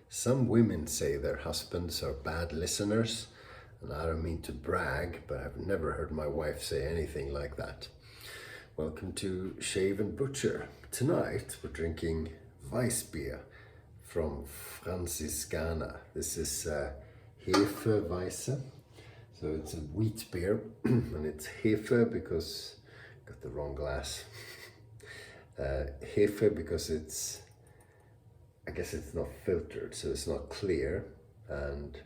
Some women say their husbands are bad listeners, and I don't mean to brag, but I've never heard my wife say anything like that. Welcome to Shave&Butcher. Tonight we're drinking Weissbier from Franziskaner. This is Hefeweiße, so it's a wheat beer, and it's Hefe because I got the wrong glass. Hefe because I guess it's not filtered, so it's not clear, and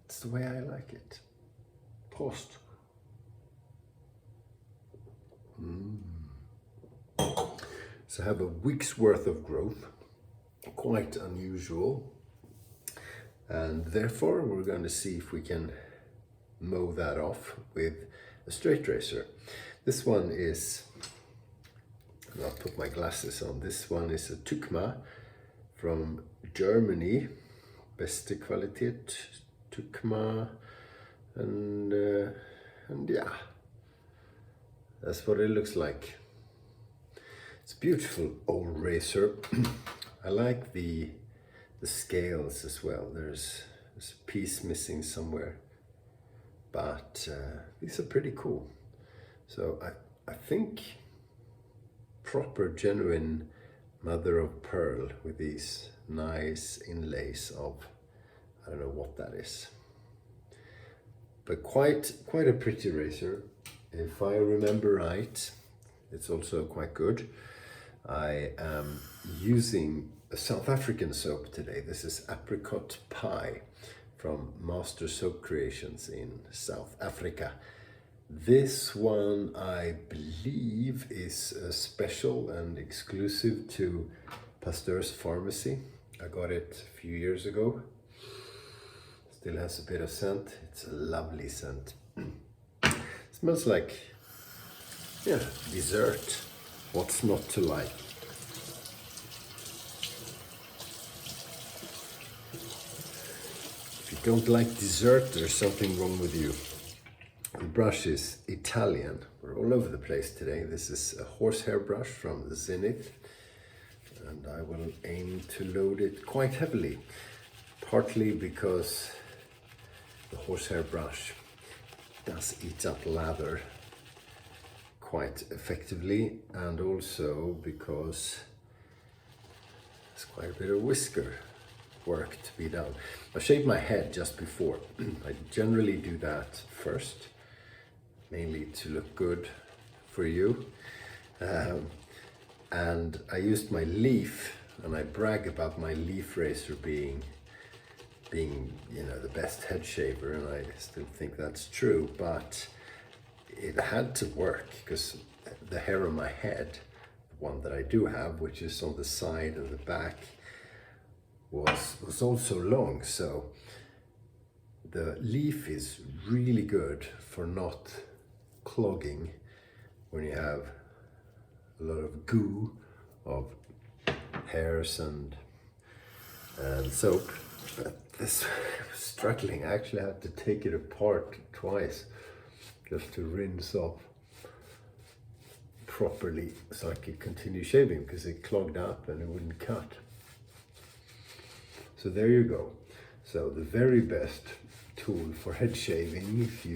it's the way I like it. Prost. So I have a week's worth of growth, quite unusual, and therefore we're going to see if we can mow that off with a straight razor. This one is, I'll put my glasses on, this one is a Tukma from Germany, beste Qualität, Tukma, and yeah, that's what it looks like. It's a beautiful old razor. I like the scales as well. There's a piece missing somewhere, but these are pretty cool. So I think proper genuine mother of pearl with these nice inlays of, I don't know what that is, but quite a pretty razor. If I remember right, it's also quite good. I am using a South African soap today. This is Apricot Pie from Master Soap Creations in South Africa. This one, I believe, is a special and exclusive to Pasteur's Pharmacy. I got it a few years ago. Still has a bit of scent. It's a lovely scent. Smells like, yeah, dessert. What's not to like? If you don't like dessert, there's something wrong with you. The brush is Italian. We're all over the place today. This is a horsehair brush from Zenith, and I will aim to load it quite heavily, partly because the horsehair brush does eat up lather quite effectively, and also because there's quite a bit of whisker work to be done. I shaved my head just before. I generally do that first, mainly to look good for you. And I used my leaf, and I brag about my leaf razor being the best head shaver, and I still think that's true, but it had to work because the hair on my head, the one that I do have, which is on the side and the back, was also long. So the leaf is really good for not clogging when you have a lot of goo of hairs and soap. But this was struggling. I actually had to take it apart twice just to rinse off properly so I could continue shaving, because it clogged up and it wouldn't cut. So there you go. So the very best tool for head shaving, if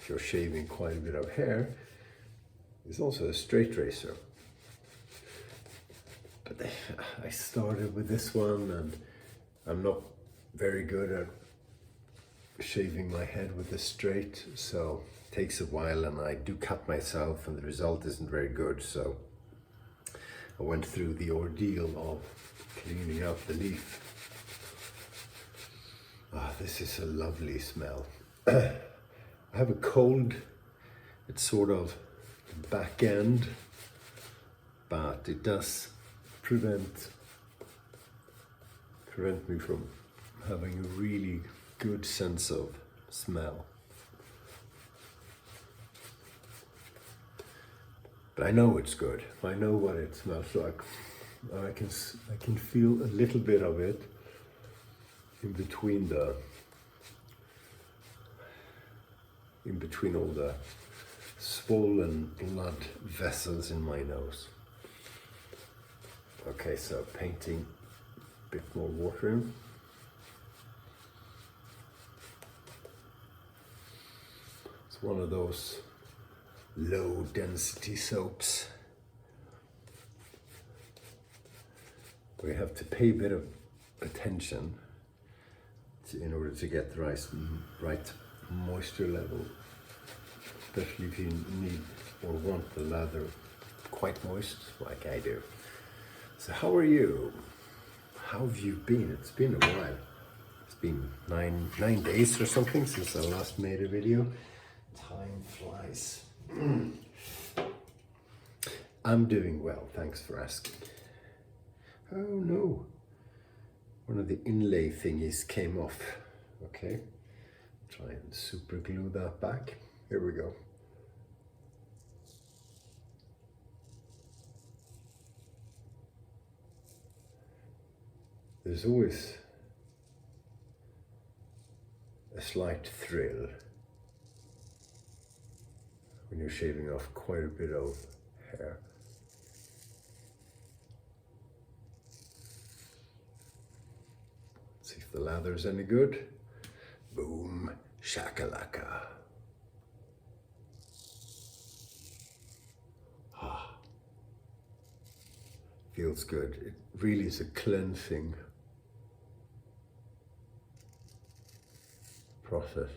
you're shaving quite a bit of hair, is also a straight razor. But I started with this one, and I'm not very good at shaving my head with a straight, so it takes a while, and I do cut myself, and the result isn't very good. So I went through the ordeal of cleaning out the leaf. This is a lovely smell. I have a cold. It's sort of back end, but it does prevent me from having a really good sense of smell. But I know it's good. I know what it smells like. I can feel a little bit of it in between all the swollen blood vessels in my nose. Okay, so painting a bit more water in. It's one of those low density soaps. We have to pay a bit of attention in order to get the right moisture level, especially if you need or want the lather quite moist like I do. So how are you? How have you been? It's been a while. It's been nine days or something since I last made a video. Time flies. I'm doing well, thanks for asking. Oh no, one of the inlay thingies came off. Okay, try and super glue that back. Here we go. There's always a slight thrill when you're shaving off quite a bit of hair. See if the lather's any good. Boom, shakalaka. Ah, feels good. It really is a cleansing process.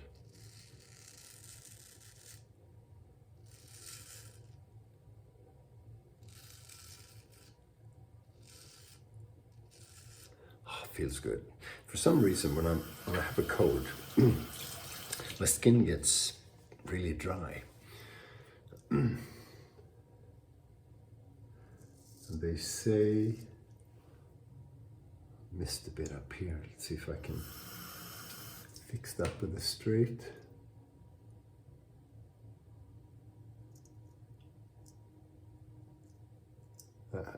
Feels good. For some reason, when I have a cold, my skin gets really dry. And they say, missed a bit up here. Let's see if I can fix that with a straight.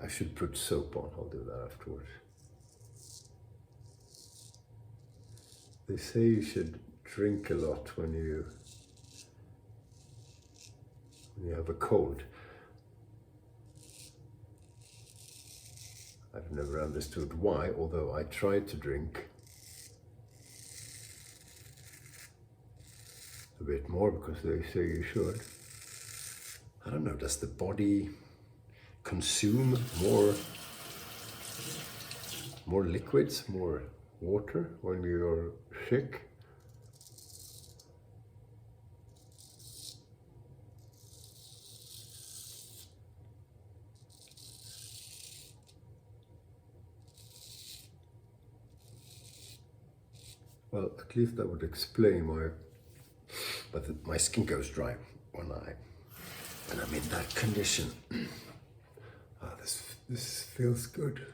I should put soap on. I'll do that afterwards. They say you should drink a lot when you have a cold. I've never understood why, although I try to drink a bit more because they say you should. I don't know, does the body consume more liquids, more water when you're sick? Well, at least that would explain why, but my skin goes dry when I'm in that condition. This feels good.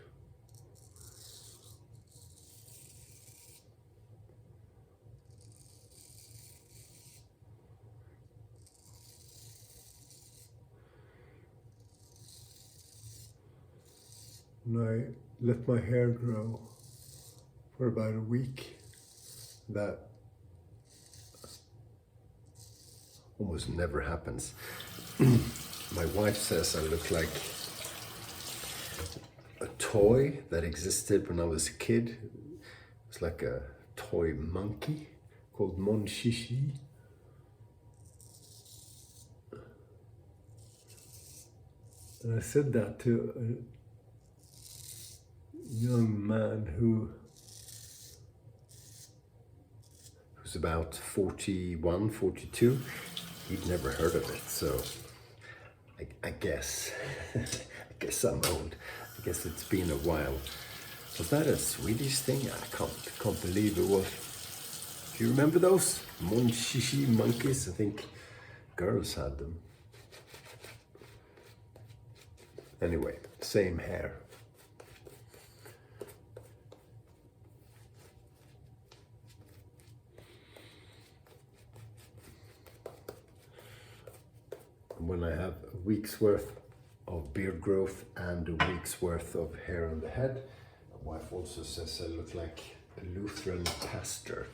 And I let my hair grow for about a week. That almost never happens. My wife says I look like a toy that existed when I was a kid. It's like a toy monkey called Mon Chichi. And I said that to a young man who's about 41, 42. He'd never heard of it, so I guess I guess I'm old. I guess it's been a while. Was that a Swedish thing? I can't believe it was. Do you remember those Mon Chichi monkeys? I think girls had them. Anyway, same hair. When I have a week's worth of beard growth and a week's worth of hair on the head, my wife also says I look like a Lutheran pastor.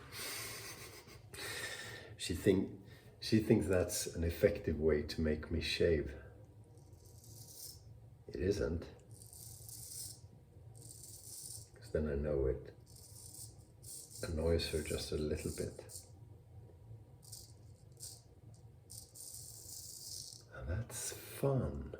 She thinks that's an effective way to make me shave. It isn't, because then I know it annoys her just a little bit. That's fun.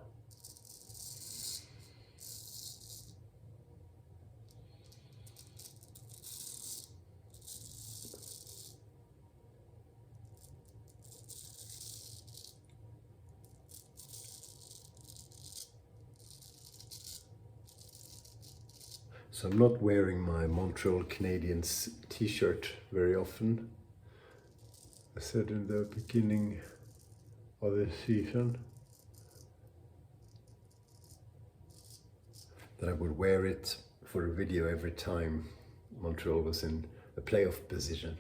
So I'm not wearing my Montreal Canadiens t-shirt very often. I said in the beginning of the season that I would wear it for a video every time Montreal was in a playoff position.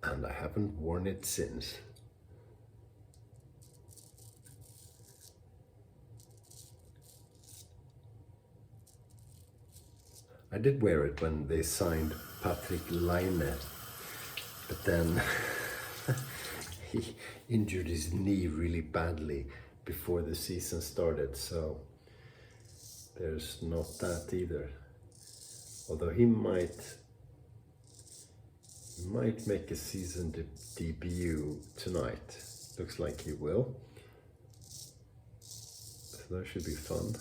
And I haven't worn it since. I did wear it when they signed Patrick Laine, but then he injured his knee really badly before the season started, so there's not that either. Although he might make a season debut tonight. Looks like he will. So that should be fun.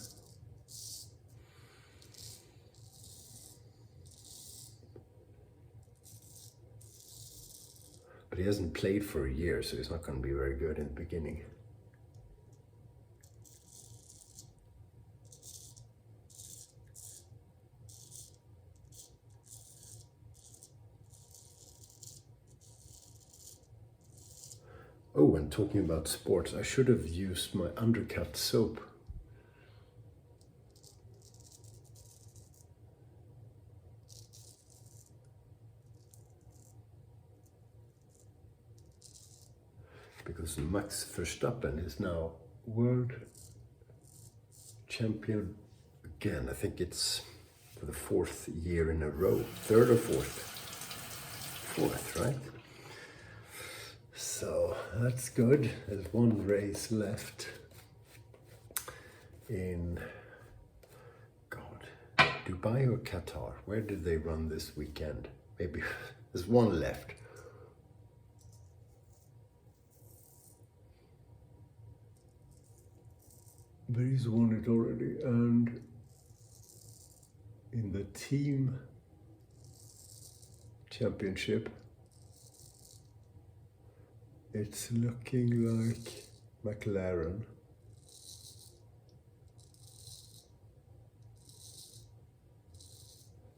But he hasn't played for a year, so he's not going to be very good in the beginning. Oh, and talking about sports, I should have used my undercut soap. Because Max Verstappen is now world champion again. I think it's for the 4th year in a row. 3rd or 4th? 4th, right? So that's good. There's one race left in, Dubai or Qatar? Where did they run this weekend? Maybe there's one left. But he's won it already, and in the team championship, it's looking like McLaren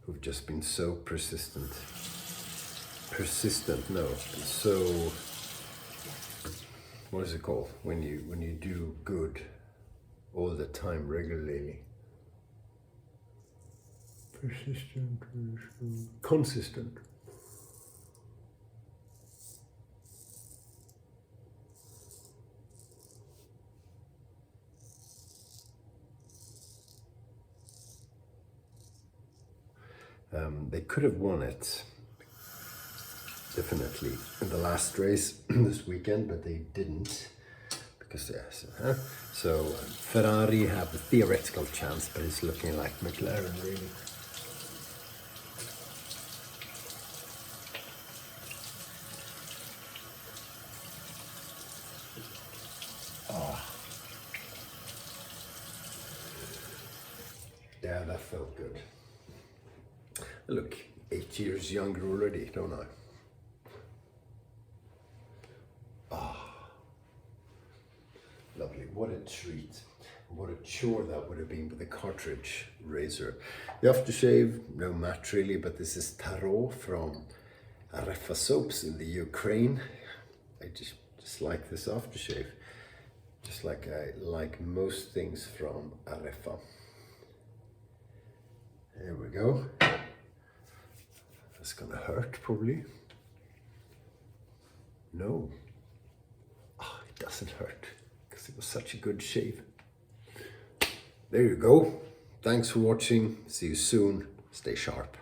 who've just been so persistent, no, so, what is it called, when you do good all the time, regularly. Persistent, consistent. They could have won it, definitely, in the last race this weekend, but they didn't. So Ferrari have a theoretical chance, but it's looking like McLaren really. Yeah, that felt good. I look 8 years younger already, don't I? Lovely, what a treat. What a chore that would have been with a cartridge razor. The aftershave, no match really, but this is Tarot from Arefa Soaps in the Ukraine. I just like this aftershave. Just like I like most things from Arefa. There we go. That's gonna hurt probably. No. Oh, it doesn't hurt. It was such a good shave. There you go. Thanks for watching. See you soon. Stay sharp.